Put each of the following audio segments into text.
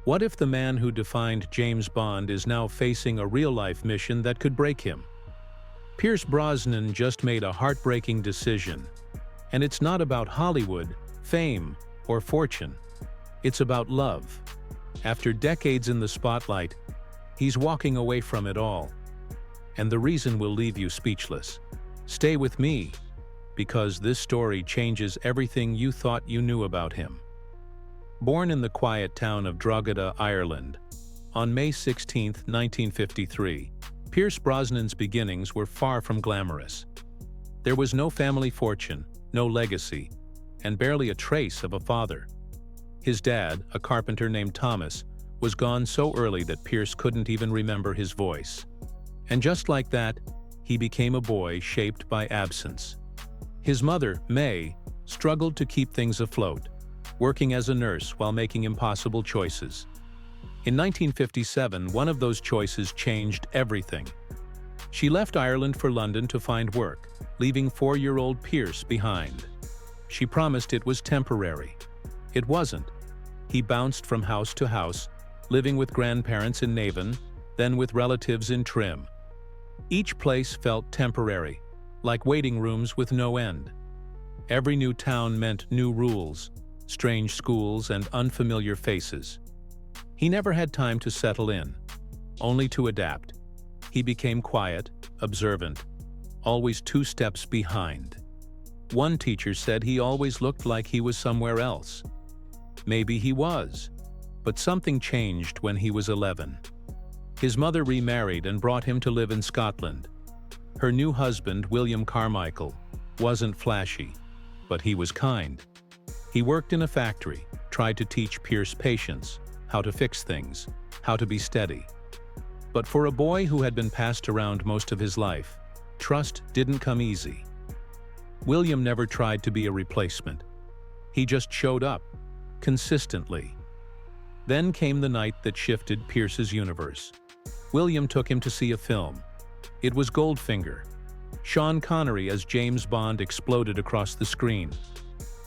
What if the man who defined James Bond is now facing a real-life mission that could break him? Pierce Brosnan just made a heartbreaking decision. And it's not about Hollywood, fame, or fortune. It's about love. After decades in the spotlight, he's walking away from it all. And the reason will leave you speechless. Stay with me, because this story changes everything you thought you knew about him. Born in the quiet town of Drogheda, Ireland, on May 16, 1953, Pierce Brosnan's beginnings were far from glamorous. There was no family fortune, no legacy, and barely a trace of a father. His dad, a carpenter named Thomas, was gone so early that Pierce couldn't even remember his voice. And just like that, he became a boy shaped by absence. His mother, May, struggled to keep things afloat, working as a nurse while making impossible choices. In 1957, one of those choices changed everything. She left Ireland for London to find work, leaving 4-year-old Pierce behind. She promised it was temporary. It wasn't. He bounced from house to house, living with grandparents in Navan, then with relatives in Trim. Each place felt temporary, like waiting rooms with no end. Every new town meant new rules, strange schools, and unfamiliar faces. He never had time to settle in, only to adapt. He became quiet, observant, always 2 steps behind. One teacher said he always looked like he was somewhere else. Maybe he was, but something changed when he was 11. His mother remarried and brought him to live in Scotland. Her new husband, William Carmichael, wasn't flashy, but he was kind. He worked in a factory, tried to teach Pierce patience, how to fix things, how to be steady. But for a boy who had been passed around most of his life, trust didn't come easy. William never tried to be a replacement. He just showed up, consistently. Then came the night that shifted Pierce's universe. William took him to see a film. It was Goldfinger. Sean Connery as James Bond exploded across the screen.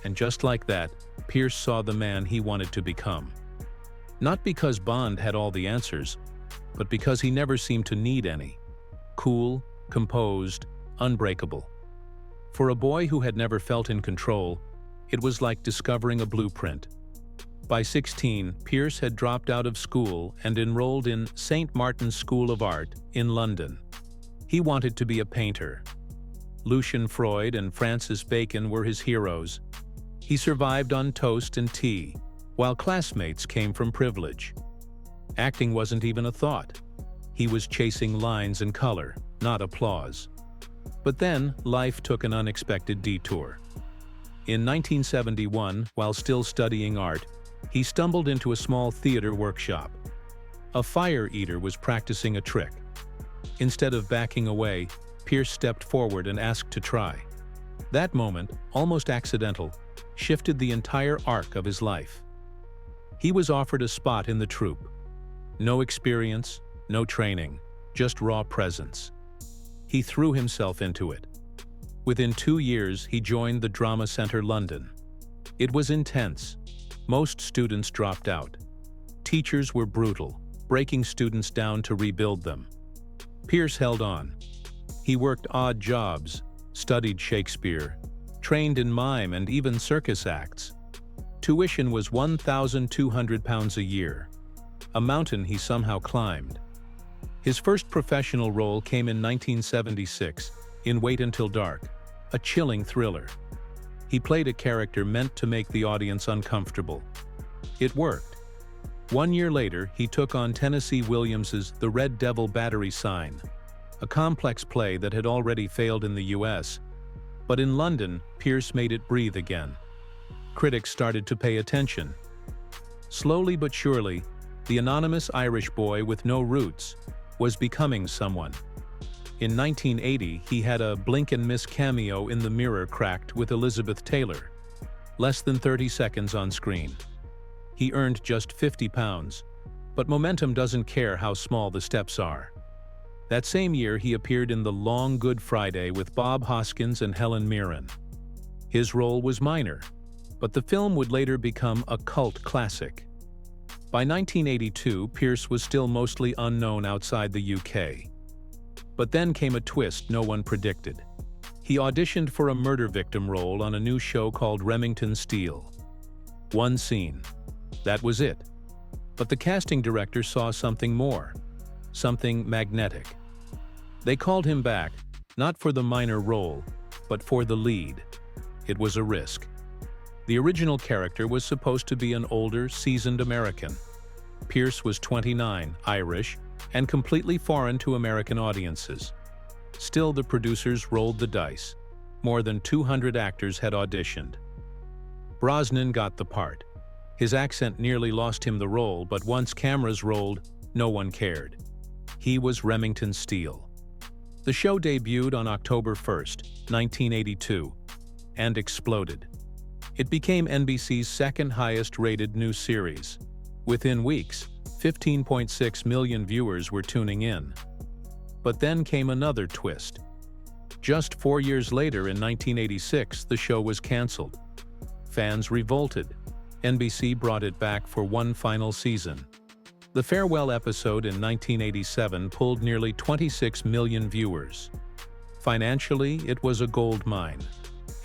And just like that, Pierce saw the man he wanted to become. Not because Bond had all the answers, but because he never seemed to need any. Cool, composed, unbreakable. For a boy who had never felt in control, it was like discovering a blueprint. By 16, Pierce had dropped out of school and enrolled in St. Martin's School of Art in London. He wanted to be a painter. Lucian Freud and Francis Bacon were his heroes. He survived on toast and tea, while classmates came from privilege. Acting wasn't even a thought. He was chasing lines and color, not applause. But then, life took an unexpected detour. In 1971, while still studying art, he stumbled into a small theater workshop. A fire eater was practicing a trick. Instead of backing away, Pierce stepped forward and asked to try. That moment, almost accidental, shifted the entire arc of his life. He was offered a spot in the troupe. No experience, no training, just raw presence. He threw himself into it. Within 2 years, he joined the Drama Centre London. It was intense. Most students dropped out. Teachers were brutal, breaking students down to rebuild them. Pierce held on. He worked odd jobs, studied Shakespeare, trained in mime and even circus acts. Tuition was £1,200 a year, a mountain he somehow climbed. His first professional role came in 1976, in Wait Until Dark, a chilling thriller. He played a character meant to make the audience uncomfortable. It worked. 1 year later, he took on Tennessee Williams's The Red Devil Battery Sign, a complex play that had already failed in the US. But in London, Pierce made it breathe again. Critics started to pay attention. Slowly but surely, the anonymous Irish boy with no roots was becoming someone. In 1980, he had a blink-and-miss cameo in The Mirror Cracked with Elizabeth Taylor. Less than 30 seconds on screen. He earned just £50, but momentum doesn't care how small the steps are. That same year, he appeared in The Long Good Friday with Bob Hoskins and Helen Mirren. His role was minor, but the film would later become a cult classic. By 1982, Pierce was still mostly unknown outside the UK. But then came a twist no one predicted. He auditioned for a murder victim role on a new show called Remington Steele. One scene. That was it. But the casting director saw something more. Something magnetic. They called him back, not for the minor role, but for the lead. It was a risk. The original character was supposed to be an older, seasoned American. Pierce was 29, Irish, and completely foreign to American audiences. Still, the producers rolled the dice. More than 200 actors had auditioned. Brosnan got the part. His accent nearly lost him the role, but once cameras rolled, no one cared. He was Remington Steele. The show debuted on October 1st, 1982, and exploded. It became NBC's second highest-rated new series. Within weeks, 15.6 million viewers were tuning in. But then came another twist. Just 4 years later, in 1986, the show was canceled. Fans revolted. NBC brought it back for one final season. The farewell episode in 1987 pulled nearly 26 million viewers. Financially, it was a gold mine.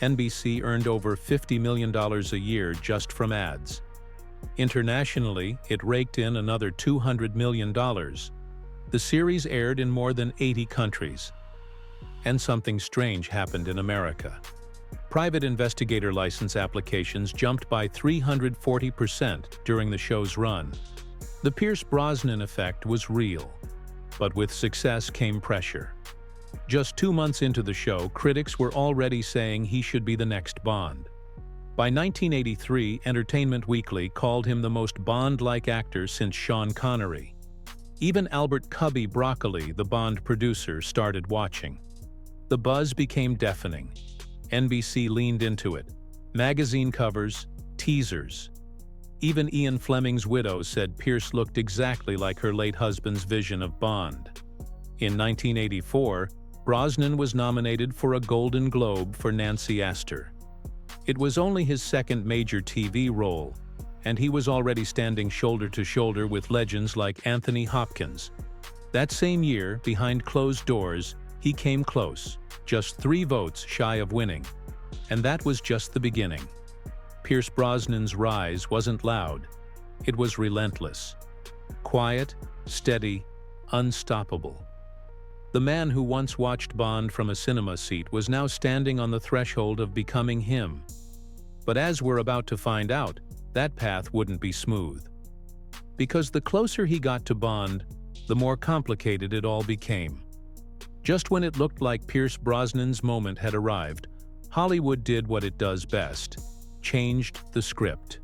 NBC earned over $50 million a year just from ads. Internationally, it raked in another $200 million. The series aired in more than 80 countries. And something strange happened in America. Private investigator license applications jumped by 340% during the show's run. The Pierce-Brosnan effect was real. But with success came pressure. Just 2 months into the show, critics were already saying he should be the next Bond. By 1983, Entertainment Weekly called him the most Bond-like actor since Sean Connery. Even Albert "Cubby" Broccoli, the Bond producer, started watching. The buzz became deafening. NBC leaned into it. Magazine covers, teasers. Even Ian Fleming's widow said Pierce looked exactly like her late husband's vision of Bond. In 1984, Brosnan was nominated for a Golden Globe for Nancy Astor. It was only his second major TV role, and he was already standing shoulder to shoulder with legends like Anthony Hopkins. That same year, behind closed doors, he came close, just 3 votes shy of winning. And that was just the beginning. Pierce Brosnan's rise wasn't loud. It was relentless. Quiet, steady, unstoppable. The man who once watched Bond from a cinema seat was now standing on the threshold of becoming him. But as we're about to find out, that path wouldn't be smooth. Because the closer he got to Bond, the more complicated it all became. Just when it looked like Pierce Brosnan's moment had arrived, Hollywood did what it does best: changed the script.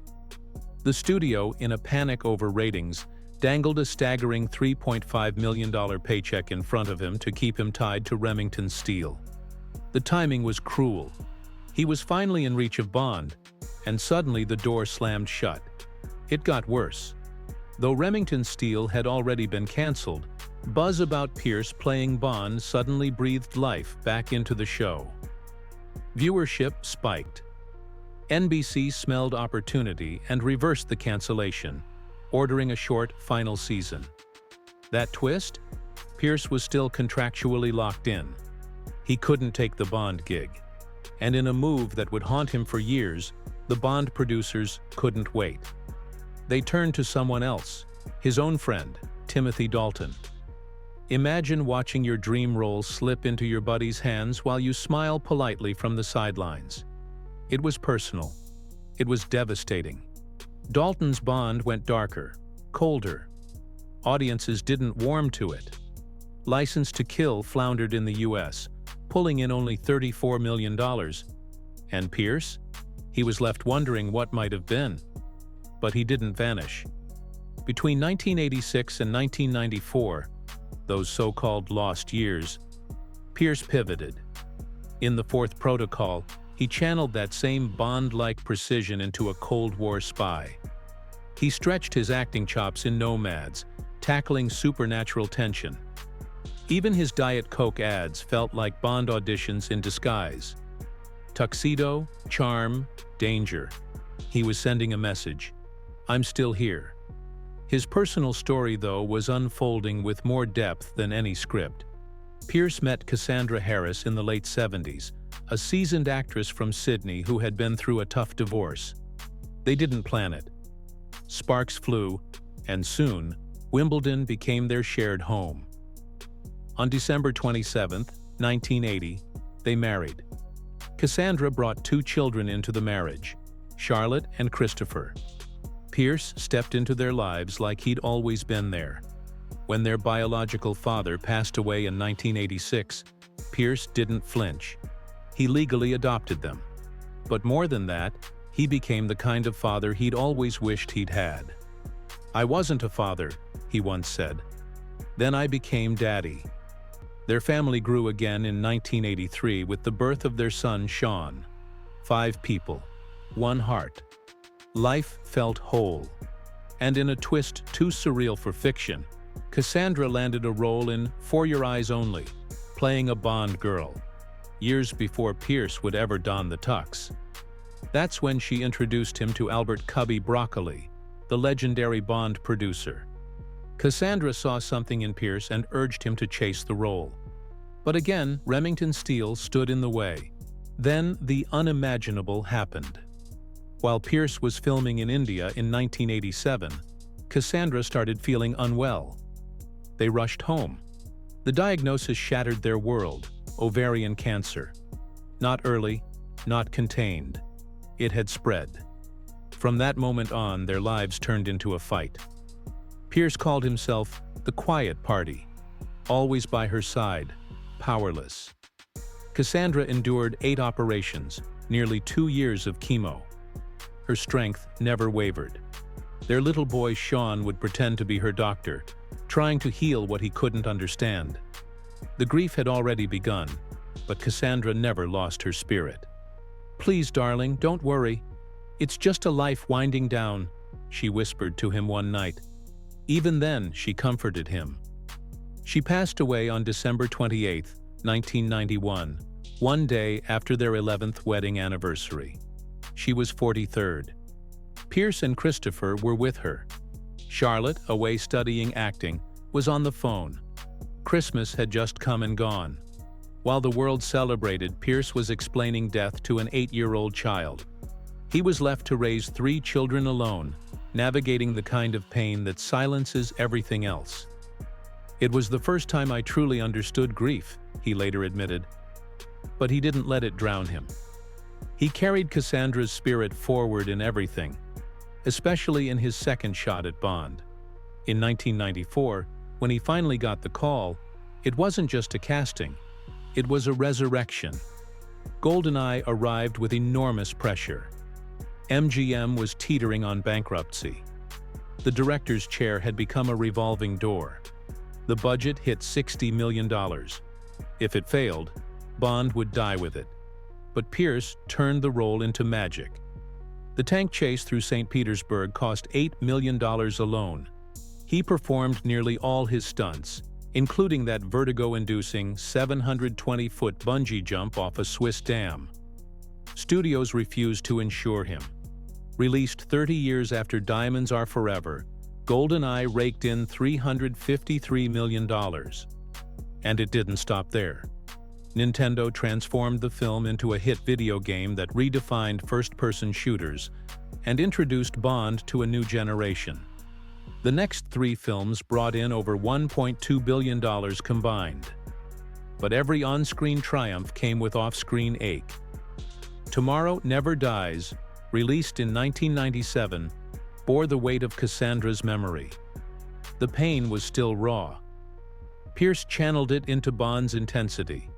The studio, in a panic over ratings, dangled a staggering $3.5 million paycheck in front of him to keep him tied to Remington Steele. The timing was cruel. He was finally in reach of Bond, and suddenly the door slammed shut. It got worse. Though Remington Steele had already been canceled, buzz about Pierce playing Bond suddenly breathed life back into the show. Viewership spiked. NBC smelled opportunity and reversed the cancellation, ordering a short final season. That twist? Pierce was still contractually locked in. He couldn't take the Bond gig. And in a move that would haunt him for years, the Bond producers couldn't wait. They turned to someone else, his own friend, Timothy Dalton. Imagine watching your dream role slip into your buddy's hands while you smile politely from the sidelines. It was personal. It was devastating. Dalton's Bond went darker, colder. Audiences didn't warm to it. License to Kill floundered in the US, pulling in only $34 million. And Pierce? He was left wondering what might have been. But he didn't vanish. Between 1986 and 1994, those so-called lost years, Pierce pivoted. In The Fourth Protocol, he channeled that same Bond-like precision into a Cold War spy. He stretched his acting chops in Nomads, tackling supernatural tension. Even his Diet Coke ads felt like Bond auditions in disguise. Tuxedo, charm, danger. He was sending a message. I'm still here. His personal story, though, was unfolding with more depth than any script. Pierce met Cassandra Harris in the late 70s, a seasoned actress from Sydney who had been through a tough divorce. They didn't plan it. Sparks flew, and soon, Wimbledon became their shared home. On December 27, 1980, they married. Cassandra brought 2 children into the marriage, Charlotte and Christopher. Pierce stepped into their lives like he'd always been there. When their biological father passed away in 1986, Pierce didn't flinch. He legally adopted them. But more than that, he became the kind of father he'd always wished he'd had. "I wasn't a father," he once said. "Then I became daddy." Their family grew again in 1983 with the birth of their son Sean. 5 people, 1 heart. Life felt whole. And in a twist too surreal for fiction, Cassandra landed a role in For Your Eyes Only, playing a Bond girl, years before Pierce would ever don the tux. That's when she introduced him to Albert "Cubby" Broccoli, the legendary Bond producer. Cassandra saw something in Pierce and urged him to chase the role. But again, Remington Steele stood in the way. Then the unimaginable happened. While Pierce was filming in India in 1987, Cassandra started feeling unwell. They rushed home. The diagnosis shattered their world: ovarian cancer. Not early, not contained. It had spread. From that moment on, their lives turned into a fight. Pierce called himself the quiet party, always by her side, powerless. Cassandra endured 8 operations, nearly 2 years of chemo. Her strength never wavered. Their little boy Sean would pretend to be her doctor, trying to heal what he couldn't understand. The grief had already begun, but Cassandra never lost her spirit. "Please, darling, don't worry. It's just a life winding down," she whispered to him one night. Even then, she comforted him. She passed away on December 28, 1991, one day after their 11th wedding anniversary. She was 43rd. Pierce and Christopher were with her. Charlotte, away studying acting, was on the phone. Christmas had just come and gone. While the world celebrated, Pierce was explaining death to an 8-year-old child. He was left to raise 3 children alone, navigating the kind of pain that silences everything else. "It was the first time I truly understood grief," he later admitted. But he didn't let it drown him. He carried Cassandra's spirit forward in everything, especially in his second shot at Bond. In 1994, when he finally got the call, it wasn't just a casting, it was a resurrection. GoldenEye arrived with enormous pressure. MGM was teetering on bankruptcy. The director's chair had become a revolving door. The budget hit $60 million. If it failed, Bond would die with it. But Pierce turned the role into magic. The tank chase through St. Petersburg cost $8 million alone. He performed nearly all his stunts, including that vertigo-inducing 720-foot bungee jump off a Swiss dam. Studios refused to insure him. Released 30 years after Diamonds Are Forever, GoldenEye raked in $353 million. And it didn't stop there. Nintendo transformed the film into a hit video game that redefined first-person shooters and introduced Bond to a new generation. The next 3 films brought in over $1.2 billion combined. But every on-screen triumph came with off-screen ache. Tomorrow Never Dies, released in 1997, bore the weight of Cassandra's memory. The pain was still raw. Pierce channeled it into Bond's intensity.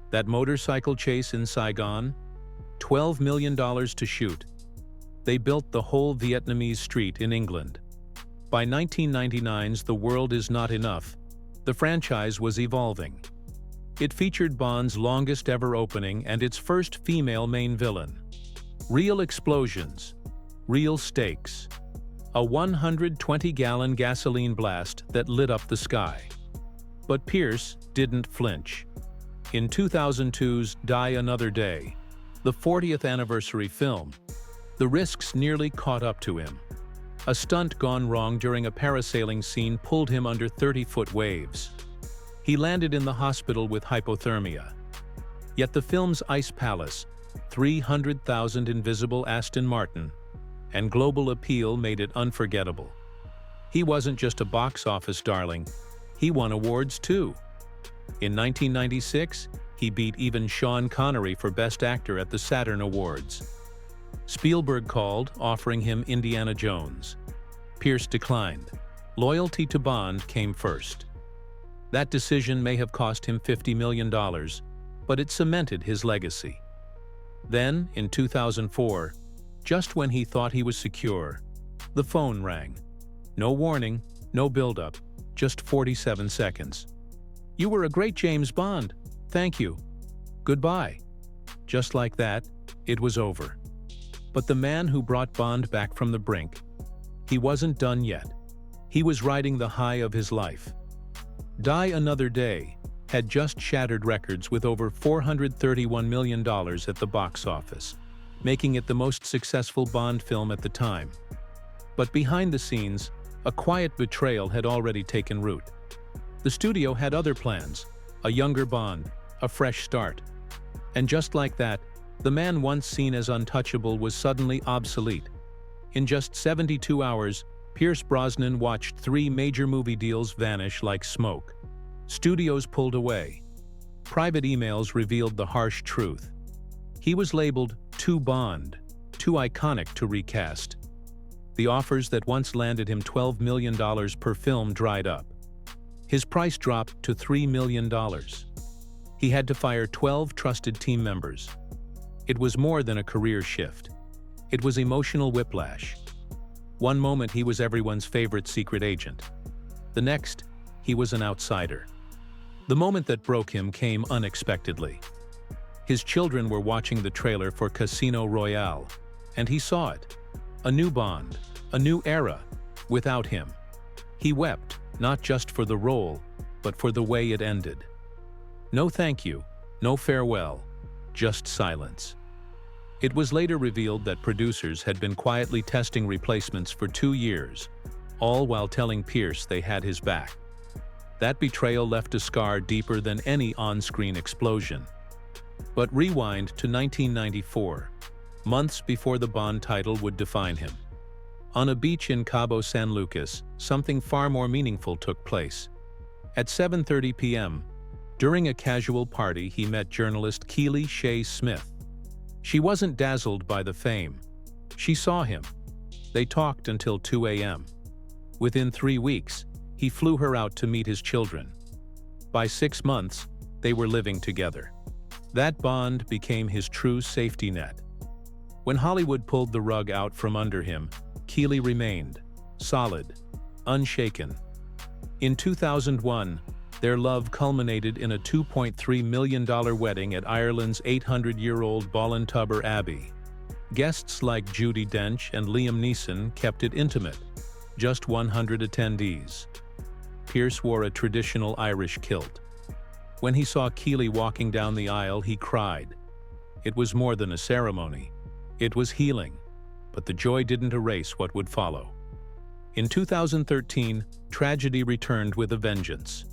That motorcycle chase in Saigon? $12 million to shoot. They built the whole Vietnamese street in England. By 1999's The World Is Not Enough, the franchise was evolving. It featured Bond's longest-ever opening and its first female main villain. Real explosions, real stakes. A 120-gallon gasoline blast that lit up the sky. But Pierce didn't flinch. In 2002's Die Another Day, the 40th anniversary film, the risks nearly caught up to him. A stunt gone wrong during a parasailing scene pulled him under 30-foot waves. He landed in the hospital with hypothermia. Yet the film's Ice Palace, 300,000 invisible Aston Martin, and global appeal made it unforgettable. He wasn't just a box office darling, he won awards too. In 1996, he beat even Sean Connery for Best Actor at the Saturn Awards. Spielberg called, offering him Indiana Jones. Pierce declined. Loyalty to Bond came first. That decision may have cost him $50 million, but it cemented his legacy. Then, in 2004, just when he thought he was secure, the phone rang. No warning, no build-up, just 47 seconds. "You were a great James Bond. Thank you. Goodbye." Just like that, it was over. But the man who brought Bond back from the brink, he wasn't done yet. He was riding the high of his life. Die Another Day had just shattered records with over $431 million at the box office, making it the most successful Bond film at the time. But behind the scenes, a quiet betrayal had already taken root. The studio had other plans, a younger Bond, a fresh start. And just like that, the man once seen as untouchable was suddenly obsolete. In just 72 hours, Pierce Brosnan watched 3 major movie deals vanish like smoke. Studios pulled away. Private emails revealed the harsh truth. He was labeled too Bond, too iconic to recast. The offers that once landed him $12 million per film dried up. His price dropped to $3 million. He had to fire 12 trusted team members. It was more than a career shift. It was emotional whiplash. One moment he was everyone's favorite secret agent. The next, he was an outsider. The moment that broke him came unexpectedly. His children were watching the trailer for Casino Royale, and he saw it. A new Bond, a new era, without him. He wept, not just for the role, but for the way it ended. No thank you, no farewell, just silence. It was later revealed that producers had been quietly testing replacements for 2 years, all while telling Pierce they had his back. That betrayal left a scar deeper than any on-screen explosion. But rewind to 1994, months before the Bond title would define him. On a beach in Cabo San Lucas, something far more meaningful took place. At 7:30 p.m., during a casual party, he met journalist Keely Shea Smith. She wasn't dazzled by the fame. She saw him. They talked until 2 a.m. Within 3 weeks, he flew her out to meet his children. By 6 months, they were living together. That bond became his true safety net. When Hollywood pulled the rug out from under him, Keely remained, solid, unshaken. In 2001, their love culminated in a $2.3 million wedding at Ireland's 800-year-old Ballintubber Abbey. Guests like Judi Dench and Liam Neeson kept it intimate, just 100 attendees. Pierce wore a traditional Irish kilt. When he saw Keely walking down the aisle, he cried. It was more than a ceremony. It was healing, but the joy didn't erase what would follow. In 2013, tragedy returned with a vengeance.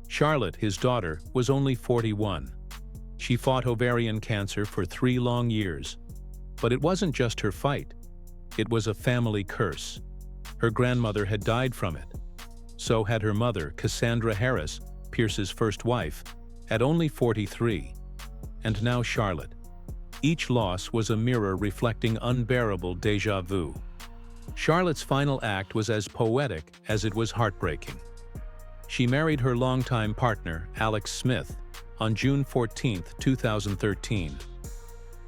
Charlotte, his daughter, was only 41. She fought ovarian cancer for 3 long years. But it wasn't just her fight. It was a family curse. Her grandmother had died from it. So had her mother, Cassandra Harris, Pierce's first wife, at only 43. And now Charlotte. Each loss was a mirror reflecting unbearable déjà vu. Charlotte's final act was as poetic as it was heartbreaking. She married her longtime partner, Alex Smith, on June 14, 2013.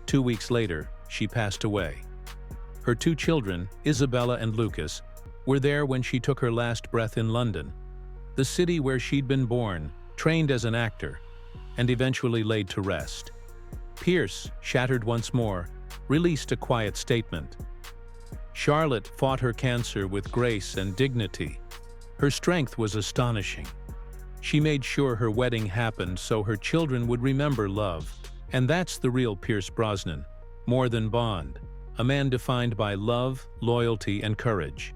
2 weeks later, she passed away. Her 2 children, Isabella and Lucas, were there when she took her last breath in London, the city where she'd been born, trained as an actor, and eventually laid to rest. Pierce, shattered once more, released a quiet statement. Charlotte fought her cancer with grace and dignity. Her strength was astonishing. She made sure her wedding happened so her children would remember love. And that's the real Pierce Brosnan, more than Bond, a man defined by love, loyalty, and courage.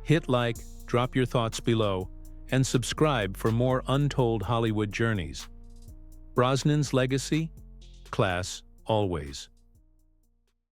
Hit like, drop your thoughts below, and subscribe for more untold Hollywood journeys. Brosnan's legacy? Class, always.